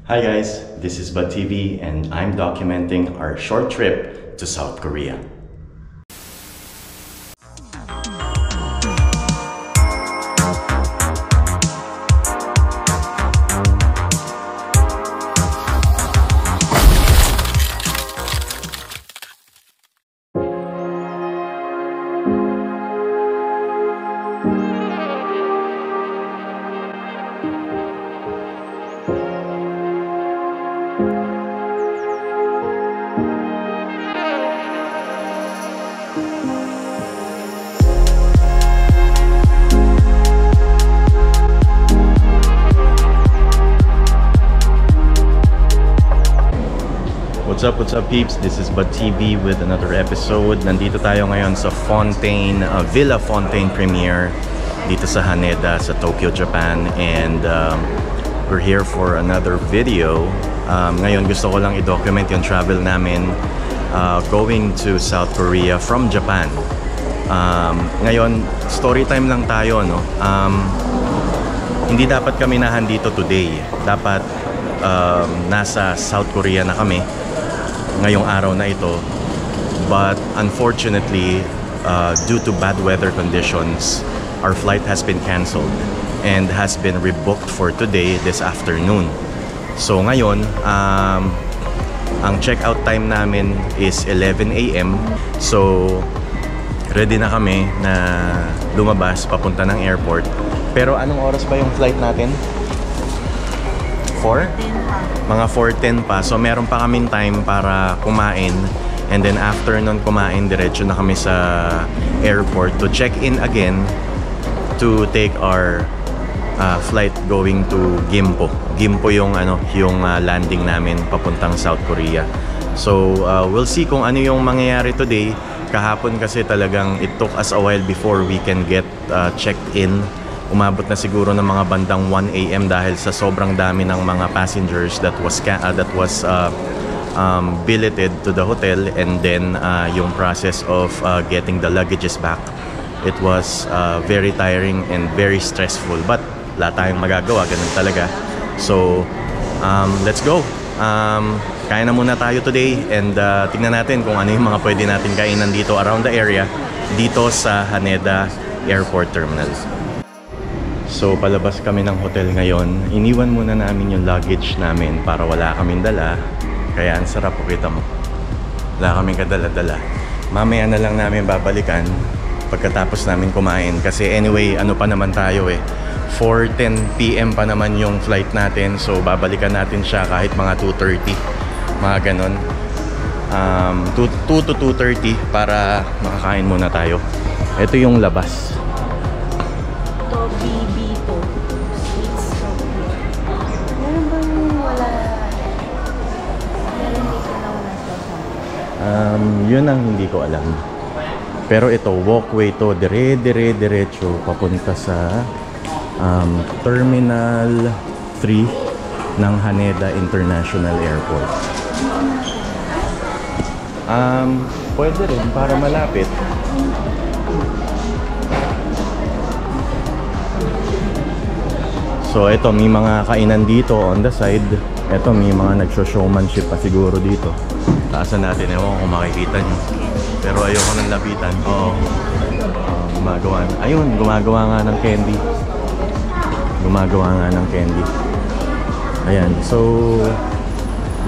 Hi guys, this is Bud TV and I'm documenting our short trip to South Korea. What's up peeps? This is Bud TV with another episode. Nandito tayo ngayon sa Fontaine, Villa Fontaine premiere dito sa Haneda sa Tokyo, Japan, and we're here for another video. Ngayon gusto ko lang i-document yung travel namin going to South Korea from Japan. Ngayon story time lang tayo, no? Hindi dapat kami nahandito today. Dapat nasa South Korea na kami ngayong araw na ito, but unfortunately due to bad weather conditions, our flight has been canceled and has been rebooked for today, this afternoon. So ngayon ang check-out time namin is 11 AM. So ready na kami na lumabas papunta ng airport. Pero anong oras ba yung flight natin? 4? Mga 4:10 pa. So meron pa kaming time para kumain. And then after nun kumain, diretso na kami sa airport to check in again to take our flight going to Gimpo. Gimpo yung landing namin papuntang South Korea. So we'll see kung ano yung mangyayari today. Kahapon kasi talagang it took us a while before we can get checked in. Umabot na siguro ng mga bandang 1 AM dahil sa sobrang dami ng mga passengers that was billeted to the hotel, and then yung process of getting the luggages back, it was very tiring and very stressful, but wala tayong magagawa, ganun talaga. So let's go. Kain na muna tayo today, and tingnan natin kung ano yung mga pwede natin kainan dito around the area dito sa Haneda Airport Terminal. So palabas kami ng hotel ngayon. Iniwan muna namin yung luggage namin para wala kaming dala. Kaya ang sarap po, kita mo. Wala kaming kadala-dala. Mamaya na lang namin babalikan pagkatapos namin kumain. Kasi anyway, ano pa naman tayo 4:10 PM pa naman yung flight natin. So babalikan natin siya kahit mga 2:30. Mga ganon. 2 to 2:30 para makakain muna tayo. Ito yung labas. Yun ang hindi ko alam. Pero ito, walkway to, diretso papunta sa Terminal 3 ng Haneda International Airport. Pwede rin para malapit. So ito, may mga kainan dito on the side. Ito, may mga nagsho-showmanship pa siguro dito. Taasan natin, ewan kung makikita nyo. Pero ayoko nang lapitan. Oo. Gumagawa. Ayun, gumagawa nga ng candy. Gumagawa nga ng candy. Ayan. So,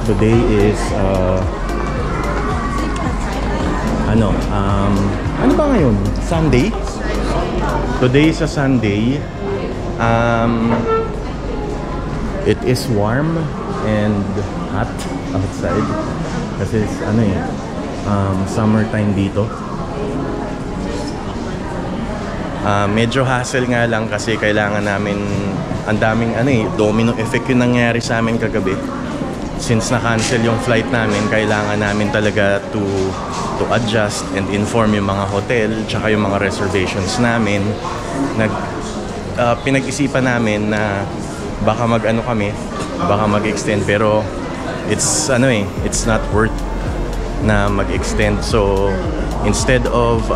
today is ano ba ngayon? Sunday? Today is a Sunday. It is warm and hot outside. Kasi summertime dito. Medyo hassle nga lang kasi kailangan namin, ang daming domino effect yung nangyari sa amin kagabi. Since na-cancel yung flight namin, kailangan namin talaga to adjust and inform yung mga hotel tsaka yung mga reservations namin. Pinag-isipan namin na baka baka mag-extend, pero it's not worth na mag-extend. So instead of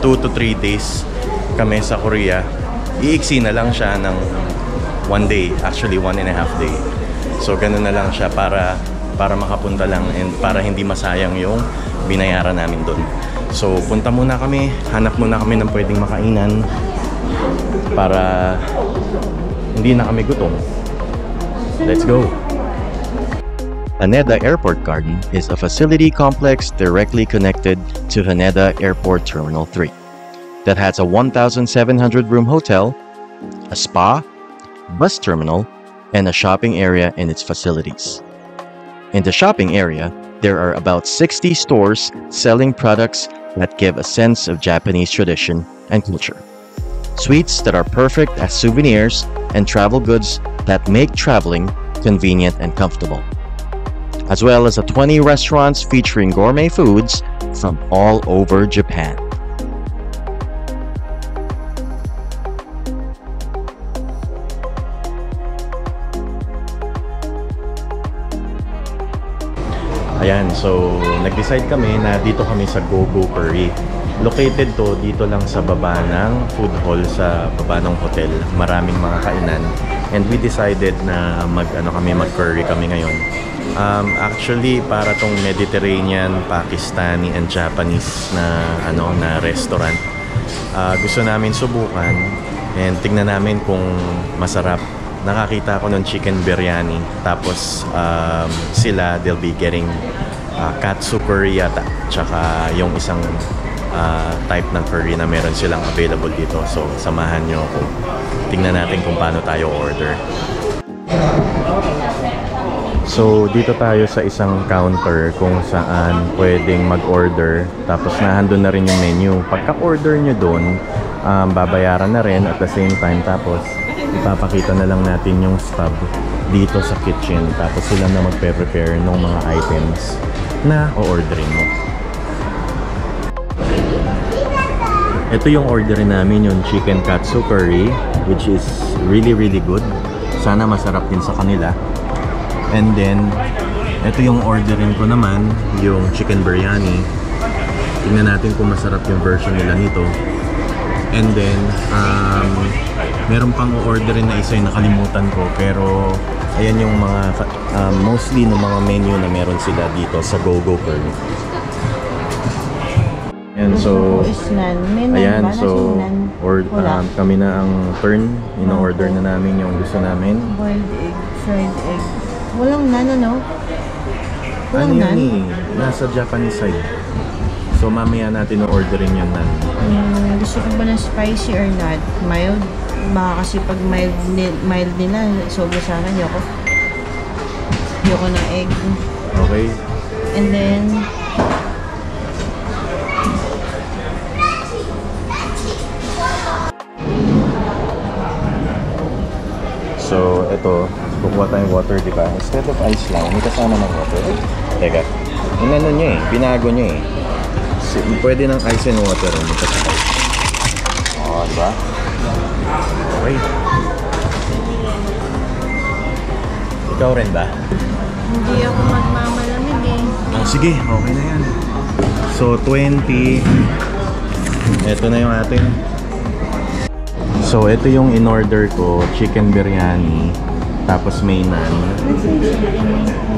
2 to 3 days kami sa Korea, iiksi na lang siya ng 1 day, actually 1.5 day. So ganun na lang siya para makapunta lang and para hindi masayang yung binayaran namin doon. So punta muna kami, hanap muna kami ng pwedeng makainan para hindi na kami gutom. Let's go! Haneda Airport Garden is a facility complex directly connected to Haneda Airport Terminal 3 that has a 1,700-room hotel, a spa, bus terminal, and a shopping area in its facilities. In the shopping area, there are about 60 stores selling products that give a sense of Japanese tradition and culture. Sweets that are perfect as souvenirs and travel goods that make traveling convenient and comfortable. As well as 20 restaurants featuring gourmet foods from all over Japan. Ayan, so nag-decide kami na dito kami sa Go-Go Curry. Located to dito lang sa baba ng food hall, sa baba ng hotel. Maraming mga kainan. And we decided na mag-curry kami ngayon. Actually, para tong Mediterranean, Pakistani, and Japanese na restaurant. Gusto namin subukan and tingnan namin kung masarap. Nakakita ko ng chicken biryani. Tapos sila, they'll be getting katsu curry yata. Tsaka yung isang type ng curry na meron silang available dito. So samahan nyo ako. Tingnan natin kung paano tayo order. So dito tayo sa isang counter kung saan pwedeng mag-order. Tapos nahandun na rin yung menu. Pagka-order nyo doon, babayaran na rin at the same time. Tapos ipapakita na lang natin yung stub dito sa kitchen. Tapos sila na magpe-prepare ng mga items na o-orderin mo. Ito yung orderin namin, yung chicken katsu curry, which is really good. Sana masarap din sa kanila. And then ito yung orderin ko naman, yung chicken biryani. Tingnan natin kung masarap yung version nila nito. And then meron pang o-orderin na isa yung nakalimutan ko, pero ayan yung mga mostly ng mga menu na meron sila dito sa Go-Go Curry. And so ayan, so kami na ang turn, ino-order na namin yung gusto namin. Boiled egg, fried egg. Walang nan, no? Walang nan? Nasa Japanese side. So mamaya natin o-orderin yung nan. Gusto ko ba ng spicy or not? Mild? Baka kasi pag mild nila, sobra sa akin. Yoko ng egg. Okay. And then so ito, kukuha tayong water, di ba? Instead of ice lang, may kasama ng water. Teka, inano nyo binago nyo pwede ng ice and water, hindi kasi ice. Di ba? Okay. Ikaw rin ba? hindi ako magmamalamig Sige, okay na yan. So 20. Ito na yung atin. So ito yung in-order ko, chicken biryani, tapos may naan.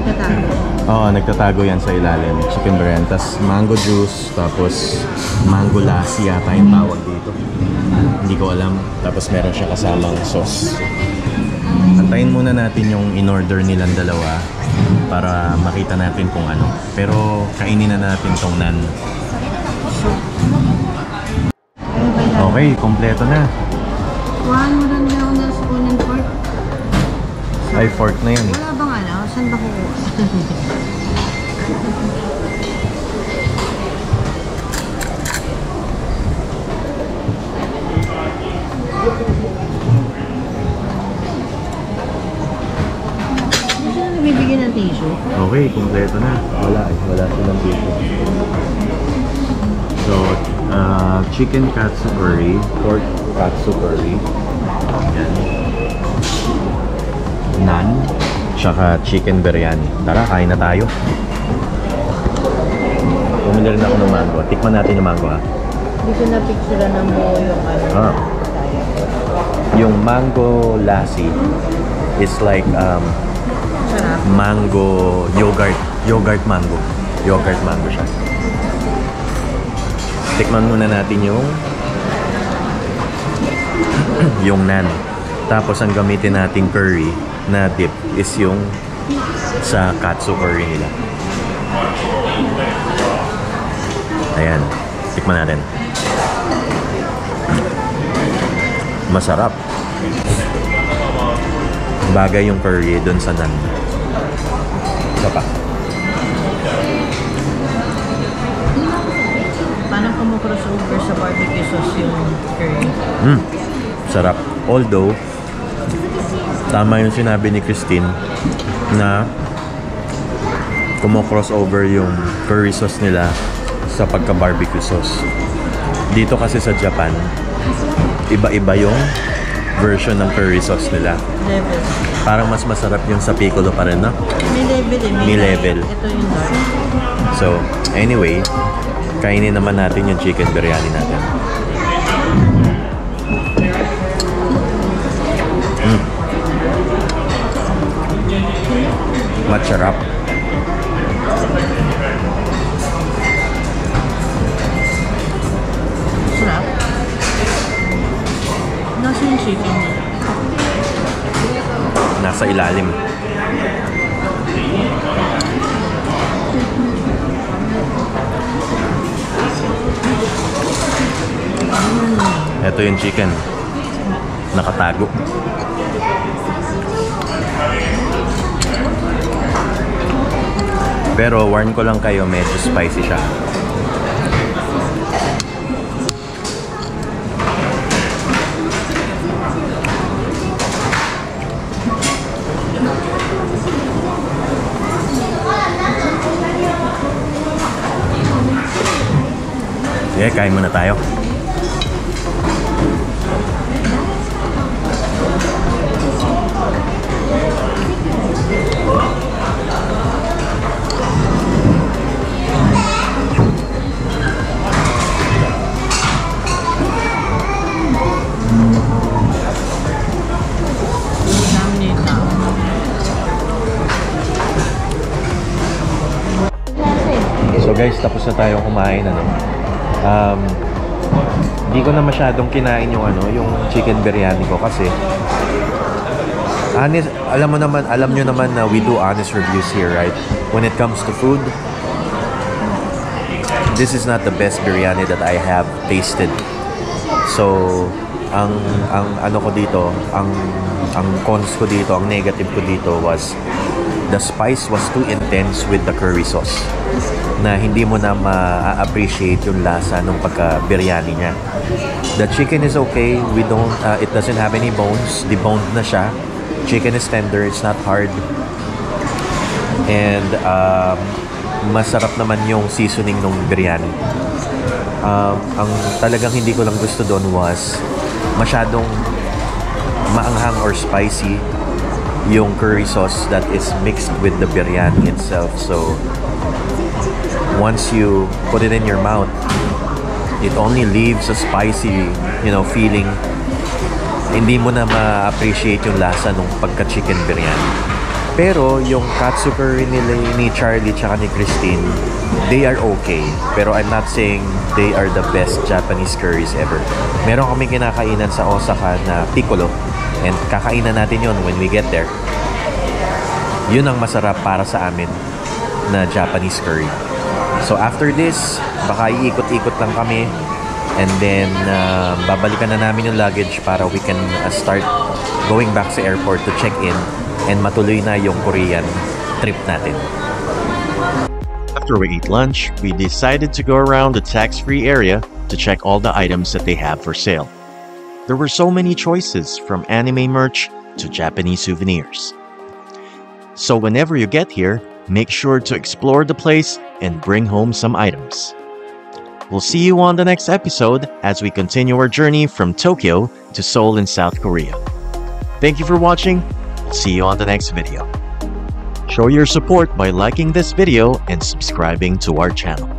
Nagtatago? Nagtatago yan sa ilalim. Chicken biryani, tapos mango juice, tapos mango lassi yata yung tawag dito. Hindi ko alam. Tapos meron siya kasamang sauce. Antayin muna natin yung in-order nilang dalawa para makita natin kung ano. Pero kainin na natin tong nan. Okay, kompleto na. One, meron na ako na spoon and fork. Ay, fork na yan. Wala bang saan ba kukuha? Hindi sila nabibigyan ng tissue? Okay, kompleto na. Wala silang tissue. So, chicken katsu curry, pork katsu curry. Yan. Nan, tsaka chicken biryani. Tara, kain na tayo. Bumili rin ako ng mango. Tikman natin yung mango, ha? Hindi ko na-picture na mo yung Yung mango lassi is like mango yogurt mango siya. Tikman muna natin yung naan. Tapos ang gamitin nating curry na dip is yung sa katsu curry nila. Ayan, tikman natin. Masarap. Bagay yung curry dun sa naan. Isa pa. Paano ka mo crossover sa barbecue sauce yung curry? Sarap. Although, tama yung sinabi ni Christine na kumo-crossover yung curry sauce nila sa pagka-barbecue sauce. Dito kasi sa Japan, iba-iba yung version ng curry sauce nila. Level. Parang mas masarap yung sa piccolo pa rin, no? May level eh. May level. Ito yung dark. So, anyway, kainin naman natin yung chicken biryani natin. Masarap. Sarap. Nasa yung chicken niya? Nasa ilalim. Ito yung chicken. Nakatago. Pero warn ko lang kayo, medyo spicy siya. Sige, kain muna tayo. So guys, tapos na tayong kumain, hindi ko na masyadong kinain yung yung chicken biryani ko kasi honest, alam nyo naman na we do honest reviews here, right? When it comes to food, this is not the best biryani that I have tasted. So, ang ano ko dito, ang cons ko dito, ang negative ko dito was the spice was too intense with the curry sauce, na hindi mo na ma-appreciate yung lasa ng pagka-biryani niya. The chicken is okay. It doesn't have any bones. Deboned na siya. Chicken is tender. It's not hard. And masarap naman yung seasoning ng biryani. Ang talagang hindi ko lang gusto doon was masyadong maanghang or spicy yung curry sauce that is mixed with the biryani itself. So once you put it in your mouth, it only leaves a spicy, feeling. Hindi mo na ma-appreciate yung lasa ng pagka-chicken biryani. Pero yung katsu curry ni Charlie tsaka ni Christine, they are okay. Pero I'm not saying they are the best Japanese curries ever. Meron kami kinakainan sa Osaka na piccolo, and kakainan natin yun when we get there. Yun ang masarap para sa amin na Japanese curry. So after this, baka iikot-ikot lang kami, and then babalikan na namin yung luggage para we can start going back sa airport to check in and matuloy na yung Korean trip natin. After we ate lunch, we decided to go around the tax-free area to check all the items that they have for sale. There were so many choices, from anime merch to Japanese souvenirs. So whenever you get here, make sure to explore the place and bring home some items. We'll see you on the next episode as we continue our journey from Tokyo to Seoul in South Korea. Thank you for watching. We'll see you on the next video. Show your support by liking this video and subscribing to our channel.